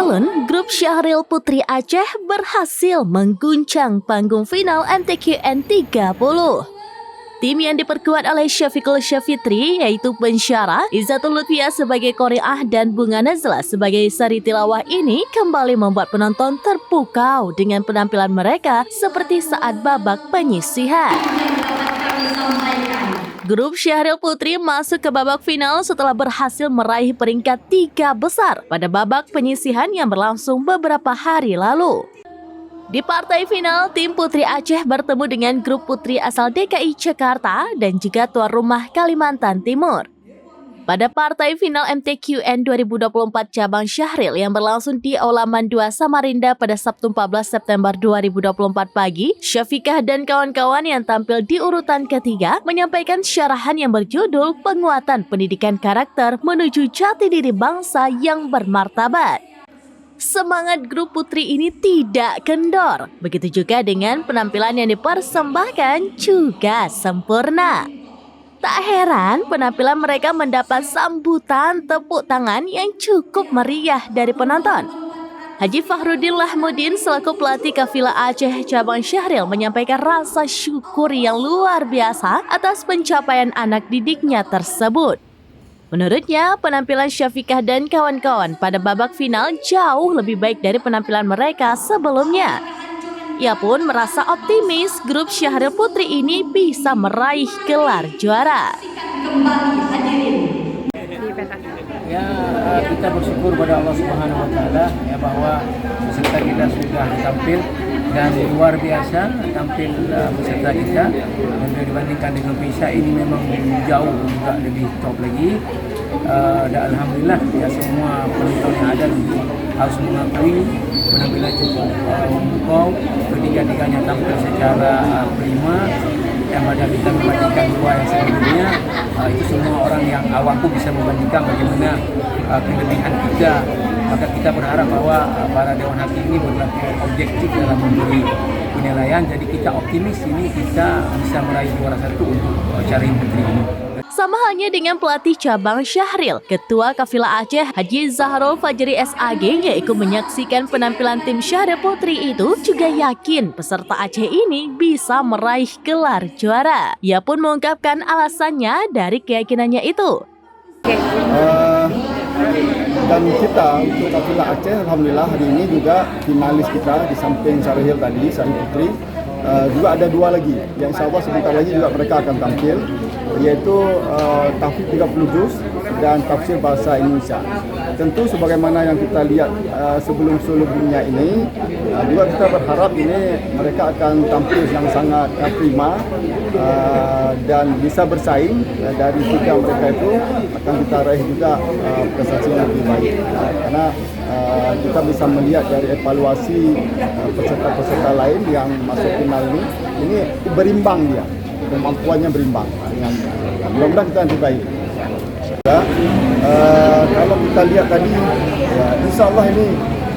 Talent, grup Syahril Putri Aceh berhasil mengguncang panggung final MTQN 30. Tim yang diperkuat oleh Syafiqul Syafitri yaitu Pensyara, Izzatul Lutfiah sebagai Qori'ah dan Bunga Nazla sebagai Sari Tilawah ini kembali membuat penonton terpukau dengan penampilan mereka seperti saat babak penyisihan. Grup Syahril Putri masuk ke babak final setelah berhasil meraih peringkat 3 besar pada babak penyisihan yang berlangsung beberapa hari lalu. Di partai final, tim Putri Aceh bertemu dengan grup Putri asal DKI Jakarta dan juga tuan rumah Kalimantan Timur. Pada partai final MTQN 2024 cabang Syahril yang berlangsung di Aula Mandua Samarinda pada Sabtu 14 September 2024 pagi, Syafiqah dan kawan-kawan yang tampil di urutan ketiga menyampaikan syarahan yang berjudul Penguatan Pendidikan Karakter Menuju Jati Diri Bangsa yang Bermartabat. Semangat grup putri ini tidak kendor, begitu juga dengan penampilan yang dipersembahkan juga sempurna. Tak heran penampilan mereka mendapat sambutan tepuk tangan yang cukup meriah dari penonton. Haji Fahrudin Lahmudin selaku pelatih kafilah Aceh cabang Syahril menyampaikan rasa syukur yang luar biasa atas pencapaian anak didiknya tersebut. Menurutnya, penampilan Syafiqah dan kawan-kawan pada babak final jauh lebih baik dari penampilan mereka sebelumnya. Ia pun merasa optimis grup Syahril Putri ini bisa meraih gelar juara. Ya, kita bersyukur pada Allah Subhanahu Wa Taala ya bahwa peserta kita sudah tampil dan luar biasa tampil peserta kita, dan dibandingkan dengan Indonesia ini memang jauh juga lebih top lagi. Dan alhamdulillah ya semua penonton yang ada harus mengakui penampilan cukup memukau, ketiga-tiganya tampil secara prima. Yang pada kita membandingkan dua yang sebelumnya, itu semua orang yang awam pun bisa membandingkan bagaimana kelebihan kita. Maka kita berharap bahwa para Dewan Hakim ini berlaku objektif dalam memberi penilaian. Jadi kita optimis ini kita bisa meraih juara satu untuk Syahril Putri ini. Sama halnya dengan pelatih cabang Syahril, Ketua Kafilah Aceh Haji Zahrul Fajri SAG yang ikut menyaksikan penampilan tim Syahril Putri itu juga yakin peserta Aceh ini bisa meraih gelar juara. Ia pun mengungkapkan alasannya dari keyakinannya itu. Dan kita untuk kafilah Aceh, alhamdulillah hari ini juga finalis kita di samping Syahril tadi, Syahril Putri. Juga ada dua lagi yang insya Allah sebentar lagi juga mereka akan tampil, yaitu tahfidz 30 juz dan tafsir bahasa Indonesia. Tentu sebagaimana yang kita lihat sebelum-sebelumnya ini, juga kita berharap ini mereka akan tampil yang sangat prima dan bisa bersaing. Dari tiga mereka itu akan kita raih juga prestasi yang lebih baik, karena kita bisa melihat dari evaluasi peserta-peserta lain yang masuk final ini berimbang dia, kemampuannya berimbang dengan mudah-mudahan kita nanti baik. Kalau kita lihat tadi, ya, insya Allah ini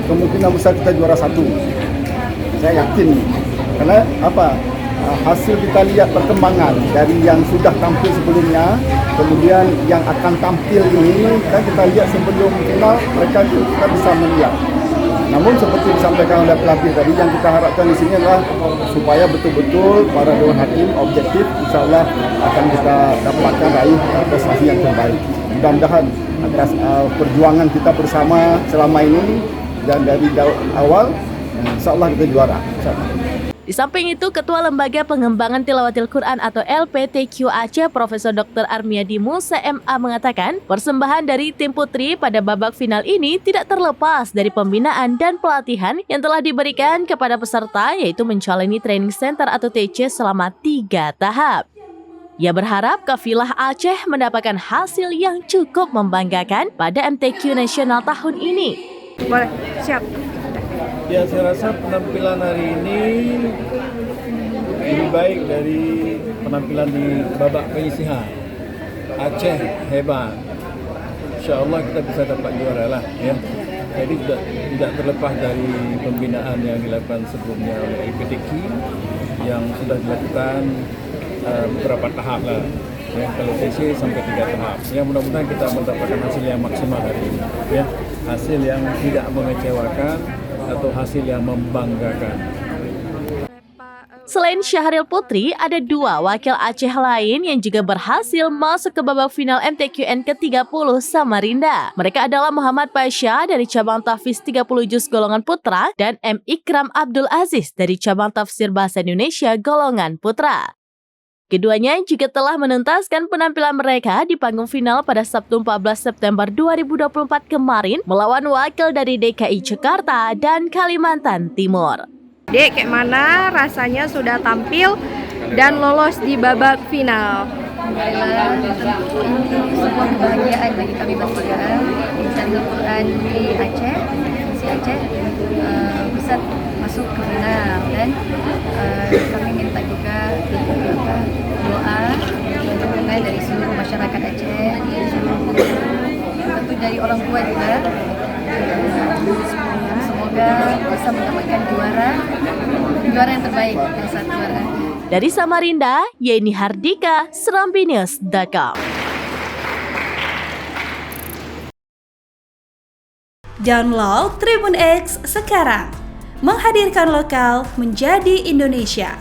kemungkinan besar kita juara satu. Saya yakin, karena apa? Hasil kita lihat perkembangan dari yang sudah tampil sebelumnya, kemudian yang akan tampil ini, kan kita lihat sebelum final mereka kita bisa melihat. Namun seperti disampaikan oleh pelatih tadi, yang kita harapkan di sini adalah supaya betul-betul para Dewan Hakim objektif, insya Allah akan kita dapatkan raih prestasi yang terbaik. Mudah-mudahan atas perjuangan kita bersama selama ini dan dari awal, insya Allah kita juara. Di samping itu, Ketua Lembaga Pengembangan Tilawatil Quran atau LPTQ Aceh, Profesor Dr. Armiadi Musa MA mengatakan, persembahan dari tim putri pada babak final ini tidak terlepas dari pembinaan dan pelatihan yang telah diberikan kepada peserta, yaitu menjalani training center atau TC selama 3 tahap. Ia berharap kafilah Aceh mendapatkan hasil yang cukup membanggakan pada MTQ Nasional tahun ini. Boleh, siap. Ya, saya rasa penampilan hari ini lebih baik dari penampilan di babak penyisihan. Aceh hebat. Insya Allah kita bisa dapat juara lah ya. Jadi tidak terlepas dari pembinaan yang dilakukan sebelumnya oleh LPTQ yang sudah dilakukan beberapa tahap lah. Ya, kalau TC sampai 3 tahap. Ya, mudah-mudahan kita mendapatkan hasil yang maksimal hari ini. Ya. hasil yang tidak mengecewakan atau hasil yang membanggakan. Selain Syahril Putri, ada 2 wakil Aceh lain yang juga berhasil masuk ke babak final MTQN ke-30 Samarinda. Mereka adalah Muhammad Pasha dari cabang tahfiz 30 juz golongan putra dan M. Ikram Abdul Aziz dari cabang tafsir bahasa Indonesia golongan putra. Keduanya juga telah menuntaskan penampilan mereka di panggung final pada Sabtu 14 September 2024 kemarin melawan wakil dari DKI Jakarta dan Kalimantan Timur. Dek, kayak mana rasanya sudah tampil dan lolos di babak final? Alhamdulillah, tentu ini sebuah kebahagiaan bagi kami bertiga. Insan Al-Quran di Aceh, si Aceh bisa masuk ke final dan kami minta juga doa dan dukungan dari seluruh masyarakat Aceh, dari seluruh tentu dari orang tua juga. Semoga bisa mendapatkan juara yang terbaik, yang satu juara. Dari Samarinda, Yeni Hardika, SerambiNews.com. Download Tribun X sekarang, menghadirkan lokal menjadi Indonesia.